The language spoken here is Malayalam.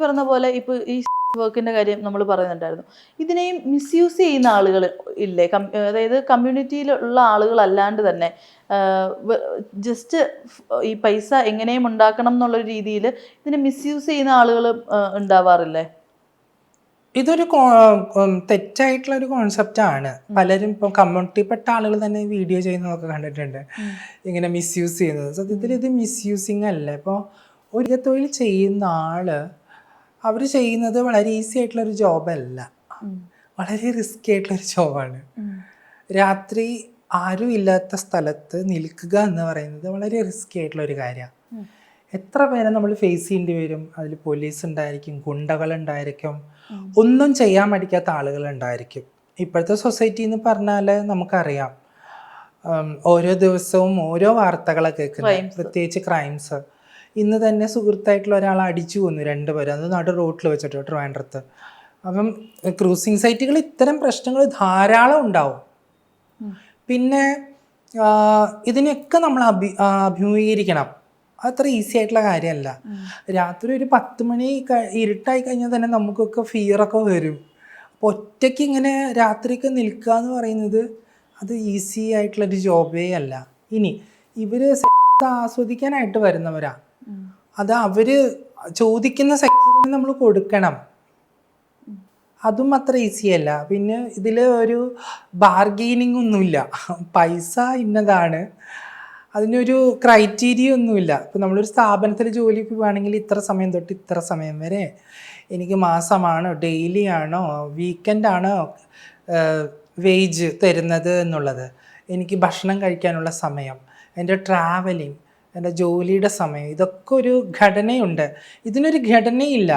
പറഞ്ഞ പോലെ ഇപ്പോൾ ഈ വർക്കിൻ്റെ കാര്യം നമ്മൾ പറയുന്നുണ്ടായിരുന്നു. ഇതിനെയും മിസ്യൂസ് ചെയ്യുന്ന ആളുകൾ ഇല്ലേ? അതായത് കമ്മ്യൂണിറ്റിയിലുള്ള ആളുകളല്ലാണ്ട് തന്നെ ജസ്റ്റ് ഈ പൈസ എങ്ങനെയും ഉണ്ടാക്കണം എന്നുള്ള രീതിയിൽ ഇതിനെ മിസ്യൂസ് ചെയ്യുന്ന ആളുകൾ ഉണ്ടാവാറില്ലേ? ഇതൊരു തെറ്റായിട്ടുള്ള ഒരു കോൺസെപ്റ്റാണ്. പലരും ഇപ്പം കമ്മ്യൂണിറ്റിപ്പെട്ട ആളുകൾ തന്നെ വീഡിയോ ചെയ്യുന്നതൊക്കെ കണ്ടിട്ടുണ്ട്, ഇങ്ങനെ മിസ്യൂസ് ചെയ്യുന്നത്. സത്യത്തിൽ ഇത് മിസ്യൂസിങ് അല്ല. ഇപ്പോൾ ഒരു തൊഴിൽ ചെയ്യുന്ന ആള് അവർ ചെയ്യുന്നത് വളരെ ഈസി ആയിട്ടുള്ളൊരു ജോബല്ല, വളരെ റിസ്കി ആയിട്ടുള്ളൊരു ജോബാണ്. രാത്രി ആരും ഇല്ലാത്ത സ്ഥലത്ത് നിൽക്കുക എന്ന് പറയുന്നത് വളരെ റിസ്കി ആയിട്ടുള്ള ഒരു കാര്യമാണ്. എത്ര പേരെ നമ്മൾ ഫേസ് ചെയ്യേണ്ടി വരും. അതിൽ പോലീസ് ഉണ്ടായിരിക്കും, ഗുണ്ടകളുണ്ടായിരിക്കും, ഒന്നും ചെയ്യാൻ മടിക്കാത്ത ആളുകളുണ്ടായിരിക്കും. ഇപ്പോഴത്തെ സൊസൈറ്റി എന്ന് പറഞ്ഞാൽ നമുക്കറിയാം, ഓരോ ദിവസവും ഓരോ വാർത്തകളൊക്കെ കേൾക്കുന്നത്, പ്രത്യേകിച്ച് ക്രൈംസ്. ഇന്ന് തന്നെ സുഹൃത്തായിട്ടുള്ള ഒരാളെ അടിച്ചു കൊന്നു 2 പേര്, അത് നടു റോട്ടിൽ വെച്ചിട്ട് ട്രിവാൻഡ്രത്ത്. അപ്പം ക്രൂസിങ് സൈറ്റുകൾ ഇത്തരം പ്രശ്നങ്ങൾ ധാരാളം ഉണ്ടാവും. പിന്നെ ഇതിനൊക്കെ നമ്മൾ അഭിമുഖീകരിക്കണം. അത്ര ഈസി ആയിട്ടുള്ള കാര്യമല്ല. രാത്രി ഒരു 10 മണി ഇരുട്ടായി കഴിഞ്ഞാൽ തന്നെ നമുക്കൊക്കെ ഫിയറൊക്കെ വരും. അപ്പോൾ ഒറ്റയ്ക്ക് ഇങ്ങനെ രാത്രിയൊക്കെ നിൽക്കുക എന്ന് പറയുന്നത് അത് ഈസി ആയിട്ടുള്ളൊരു ജോബേ അല്ല. ഇനി ഇവർ ആസ്വദിക്കാനായിട്ട് വരുന്നവരാ, അത് അവർ ചോദിക്കുന്ന സെക്സ് നമ്മൾ കൊടുക്കണം, അതും അത്ര ഈസി അല്ല. പിന്നെ ഇതിൽ ഒരു ബാർഗെയിനിങ് ഒന്നുമില്ല. പൈസ ഇന്നതാണ്, അതിനൊരു ക്രൈറ്റീരിയ ഒന്നുമില്ല. ഇപ്പോൾ നമ്മളൊരു സ്ഥാപനത്തിൽ ജോലിക്ക് പോവുകയാണെങ്കിൽ ഇത്ര സമയം തൊട്ട് ഇത്ര സമയം വരെ, എനിക്ക് മാസമാണോ ഡെയിലി ആണോ വീക്കെൻഡാണോ വേജ് തരുന്നത് എന്നുള്ളത്, എനിക്ക് ഭക്ഷണം കഴിക്കാനുള്ള സമയം, എൻ്റെ ട്രാവലിംഗ്, എൻ്റെ ജോലിയുടെ സമയം, ഇതൊക്കെ ഒരു ഘടനയുണ്ട്. ഇതിനൊരു ഘടനയില്ല.